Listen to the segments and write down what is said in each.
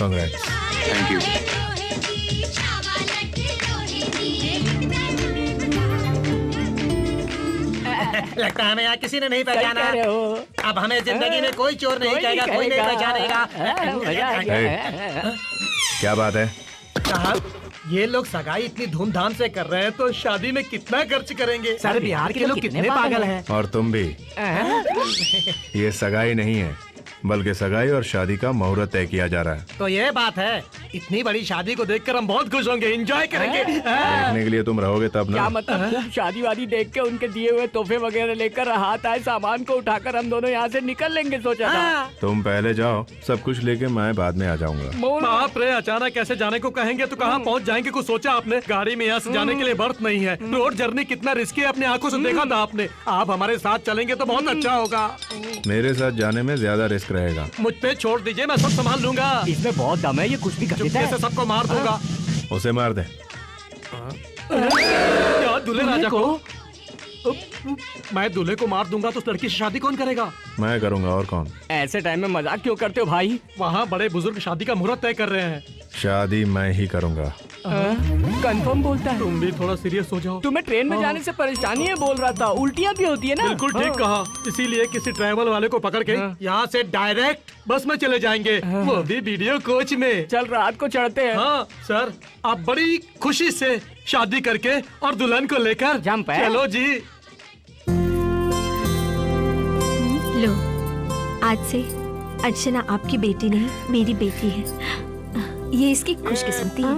Congrats. Thank you. लगता है हमें यहाँ किसी ने नहीं पहचाना। अब हमें जिंदगी में कोई चोर नहीं कहेगा, कोई नहीं पहचानेगा। क्या बात है? साहब, ये लोग सगाई इतनी धूमधाम से कर रहे हैं तो शादी में कितना खर्च करेंगे? सर, बिहार के लोग कितने पागल हैं। और तुम भी। ये सगाई नहीं है, बल्कि सगाई और शादी का मुहूर्त तय किया जा रहा है। तो ये बात है, इतनी बड़ी शादी को देखकर हम बहुत खुश होंगे, एंजॉय करेंगे। देखने के लिए तुम रहोगे तब ना? क्या मतलब? खूब शादी वादी देख के उनके दिए हुए तोहफे वगैरह लेकर हाथ आए सामान को उठाकर हम दोनों यहाँ से निकल लेंगे, सोचा था। तुम पहले जाओ, सब कुछ लेके मैं बाद में आ जाऊंगा। बाप रे, अचानक कैसे जाने को कहेंगे तो कहाँ पहुँच जाएंगे? कुछ सोचा आपने? गाड़ी में यहाँ से जाने के लिए बर्थ नहीं है। रोड जर्नी कितना रिस्की है, अपने आंखों से देखा था आपने। आप हमारे साथ चलेंगे तो बहुत अच्छा होगा। मेरे साथ जाने में ज्यादा रिस्क रहेगा। मुझ पे छोड़ दीजिए, मैं सब संभाल लूंगा। इसमें बहुत दम है, ये कुछ भी कर देता है। से सबको मार दूंगा। उसे मार दे। क्या दूल्हे राजा को? मैं दूल्हे को मार दूंगा तो उस लड़की से शादी कौन करेगा? मैं करूंगा, और कौन? ऐसे टाइम में मजाक क्यों करते हो भाई? वहाँ बड़े बुजुर्ग शादी का मुहूर्त तय कर रहे हैं। शादी मैं ही करूंगा। कंफर्म बोलता है? तुम भी थोड़ा सीरियस हो जाओ। तुम्हें ट्रेन में जाने से परेशानी है बोल रहा था, उल्टियाँ भी होती है ना? बिल्कुल ठीक कहा। इसीलिए किसी ट्रैवल वाले को पकड़ के यहाँ से डायरेक्ट बस में चले जाएंगे, वो भी वीडियो कोच में। चल रात को चढ़ते हैं। हाँ सर, आप बड़ी खुशी से शादी करके और दुल्हन को लेकर जंप है। चलो जी। लो, आज से अर्चना आपकी बेटी नहीं, मेरी बेटी है। ये इसकी खुशकिस्मती है।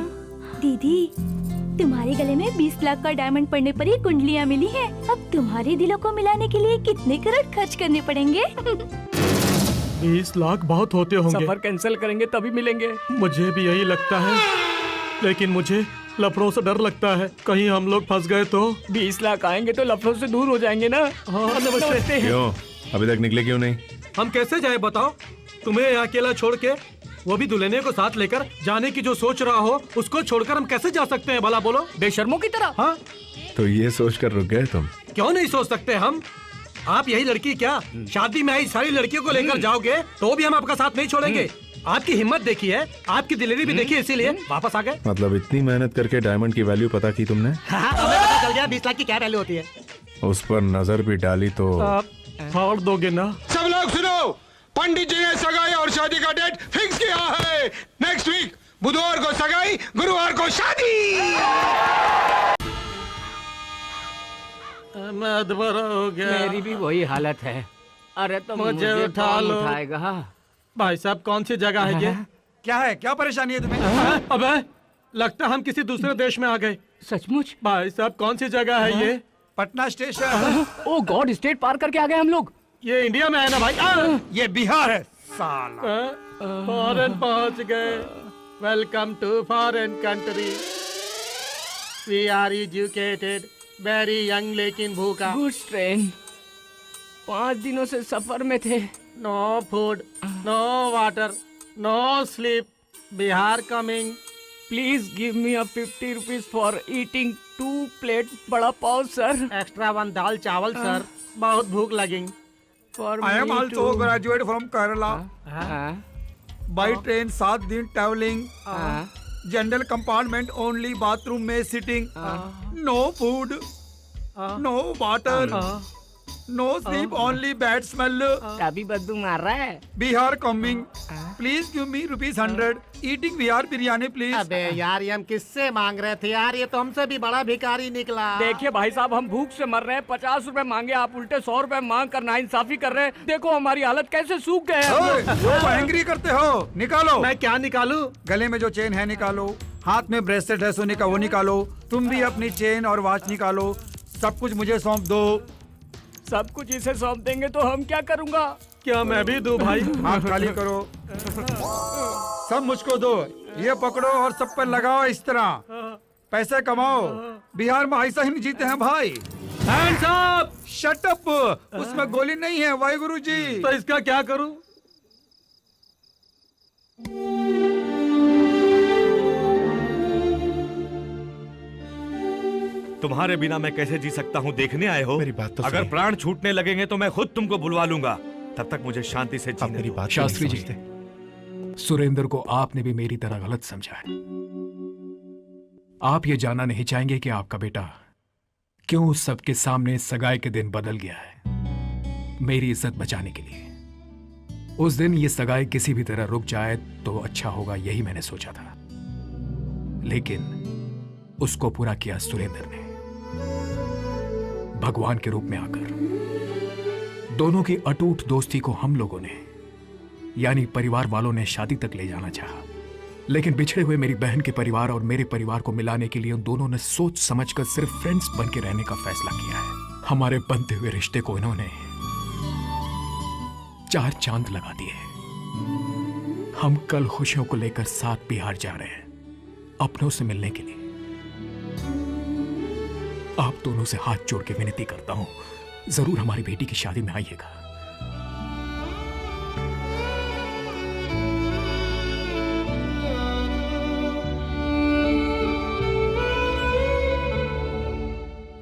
दीदी, तुम्हारे गले में 20 लाख का डायमंड पड़ने पर ही कुंडलियाँ मिली हैं। अब तुम्हारे दिलों को मिलाने के लिए कितने करोड़ खर्च करने पड़ेंगे? 20 लाख बहुत होते होंगे। सफर कैंसिल करेंगे तभी मिलेंगे। मुझे भी यही लगता है, लेकिन मुझे लफड़ों से डर लगता है, कहीं हम लोग फंस गए तो। 20 लाख आएंगे तो लफड़ों से दूर हो जाएंगे ना। हाँ, नमस्ते। क्यों अभी तक निकले क्यों नहीं? हम कैसे जाए बताओ? तुम्हें यहाँ अकेला छोड़ के, वो भी दुल्हने को साथ लेकर जाने की जो सोच रहा हो, उसको छोड़कर हम कैसे जा सकते हैं भला बोलो? बेशर्मों की तरह। हाँ, तो ये सोचकर रुक गए तुम? क्यों नहीं सोच सकते हम? आप यही लड़की क्या शादी में आई सारी लड़कियों को लेकर जाओगे तो भी हम आपका साथ नहीं छोड़ेंगे। आपकी हिम्मत देखी है, आपकी दिलेरी भी देखी है, इसीलिए वापस आ गए। मतलब इतनी मेहनत करके डायमंड की वैल्यू पता की तुमने? हमें पता चल गया 20 लाख की क्या वैल्यू होती है। उस पर नजर भी डाली तो आप फाड़ दोगे ना? सब लोग सुनो, पंडित जी ने सगाई और शादी का डेट फिक्स किया है। नेक्स्ट वीक बुधवार को सगाई, गुरुवार को शादी। मैं अधमरा हो गया। मेरी भी वही हालत है। अरे तो मुझे उठा कौन लो। उठाएगा? भाई साहब, कौन सी जगह है ये? क्या है? क्या परेशानी है तुम्हें? अबे, लगता हम किसी दूसरे देश में आ गए। सचमुच? भाई साहब, कौन सी जगह है ये? पटना स्टेशन। ओ गॉड, स्टेट पार करके आ गए हम लोग। ये इंडिया में है ना भाई? ये बिहार है साला। फॉरेन पहुंच गए। Welcome to foreign country. We are educated, very young लेकिन भूखा। Goods train. 5 दिनों से सफर में थे। No food, no water, no sleep. Bihar coming. Please give me a 50 rupees for eating 2 plate vada pav sir. Extra 1 दाल चावल सर, बहुत भूख लगेंगी। I am also graduate from Kerala. By train 7 दिन travelling. General compartment only, bathroom में sitting. No food, no water, no sleep, only bad smell. अभी बदबू मार रहा है। Bihar coming. Please give me ₹100। Eating Bihar biryani please. अबे यार, ये हम किससे मांग रहे थे यार? ये तो हमसे भी बड़ा भिखारी निकला। देखिए भाई साहब, हम भूख से मर रहे हैं। 50 रुपए मांगे, आप उल्टे 100 रुपए मांग कर नाइंसाफी कर रहे हैं। देखो हमारी हालत कैसे सूख गए हैं। वो एंग्री करते हो, निकालो। मैं क्या निकालूं? गले में जो चेन है निकालो, हाथ में ब्रेसलेट है सोने का वो निकालो। तुम भी अपनी चेन और वॉच निकालो। सब कुछ मुझे सौंप दो। सब कुछ इसे सौंप देंगे तो हम क्या करूँगा? क्या मैं भी दूं भाई? हाथ खाली करो। सब मुझको दो। ये पकड़ो और सब पर लगाओ इस तरह। पैसे कमाओ। बिहार में ऐसा ही नहीं जीते हैं भाई। Hands up! Shut up! उसमें गोली नहीं है वाहिगुरु जी। तो इसका क्या करूं? तुम्हारे बिना मैं कैसे जी सकता हूँ? देखने आए हो? मेरी बात तो अगर सुनो। प्राण छूटने लगेंगे तो मैं खुद तुमको बुलवा लूंगा। तब तक मुझे शांति से जीने मेरी दो। बात शास्त्री जी। सुरेंद्र को आपने भी मेरी तरह गलत समझा है। आप ये जानना नहीं चाहेंगे कि आपका बेटा क्यों सबके सामने सगाई के दिन बदल गया है मेरी इज्जत बचाने के लिए। उस दिन ये सगाई किसी भी तरह रुक जाए तो अच्छा होगा, यही मैंने सोचा था, लेकिन उसको पूरा किया सुरेंद्र ने, भगवान के रूप में आकर। दोनों की अटूट दोस्ती को हम लोगों ने यानी परिवार वालों ने शादी तक ले जाना चाहा, लेकिन बिछड़े हुए मेरी बहन के परिवार और मेरे परिवार को मिलाने के लिए उन दोनों ने सोच समझकर सिर्फ फ्रेंड्स बन के रहने का फैसला किया है। हमारे बनते हुए रिश्ते को इन्होंने 4 चांद लगा दिए। हम कल खुशियों को लेकर साथ बिहार जा रहे हैं अपनों से मिलने के लिए। आप दोनों से हाथ जोड़ के विनती करता हूं, जरूर हमारी बेटी की शादी में आइएगा।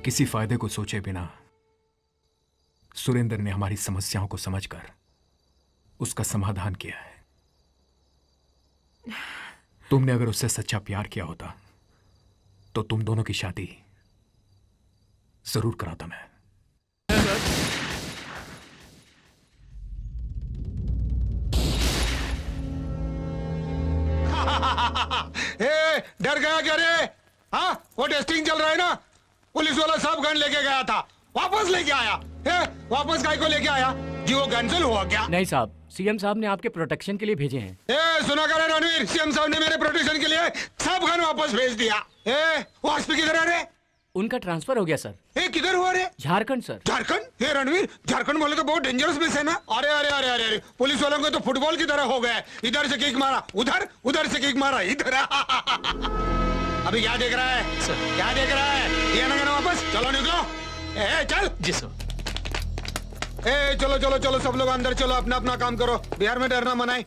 किसी फायदे को सोचे बिना सुरेंद्र ने हमारी समस्याओं को समझकर उसका समाधान किया है। तुमने अगर उससे सच्चा प्यार किया होता तो तुम दोनों की शादी जरूर कराता मैं। डर गया क्या रे? हाँ, वो टेस्टिंग चल रहा है ना, पुलिस वाला सब गन लेके गया था, वापस लेके आया। वापस काय को लेके आया जी? वो कैंसिल हुआ क्या? नहीं साहब, सीएम साहब ने आपके प्रोटेक्शन के लिए भेजे हैं। सुना कर रणवीर, सीएम साहब ने मेरे प्रोटेक्शन के लिए सब गन वापस भेज दिया। वो एसपी किधर है रे? उनका ट्रांसफर हो गया सर। किधर हुआ रे? झारखंड सर। झारखंड? रणवीर, झारखंड बोले तो बहुत डेंजरस प्लेस है ना। अरे अरे अरे अरे अरे, पुलिस वालों को तो फुटबॉल की तरह हो गए, इधर से किक मारा उधर, उधर से किक मारा इधर। अभी क्या देख रहा है सर? क्या देख रहा है? ये ना वापस चलो, निकलो। चल जी सर। चलो चलो चलो, सब लोग अंदर चलो, अपना अपना काम करो, बिहार में डरना मनाए।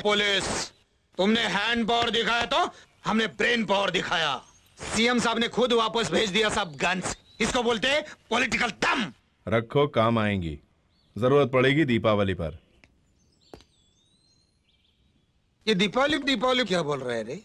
पुलिस, तुमने हैंड पावर दिखाया तो हमने ब्रेन पावर दिखाया। सीएम साहब ने खुद वापस भेज दिया सब गन्स। इसको बोलते हैं पॉलिटिकल दम। रखो, काम आएंगी, जरूरत पड़ेगी दीपावली पर। ये दीपावली दीपावली क्या बोल रहे हैं रे?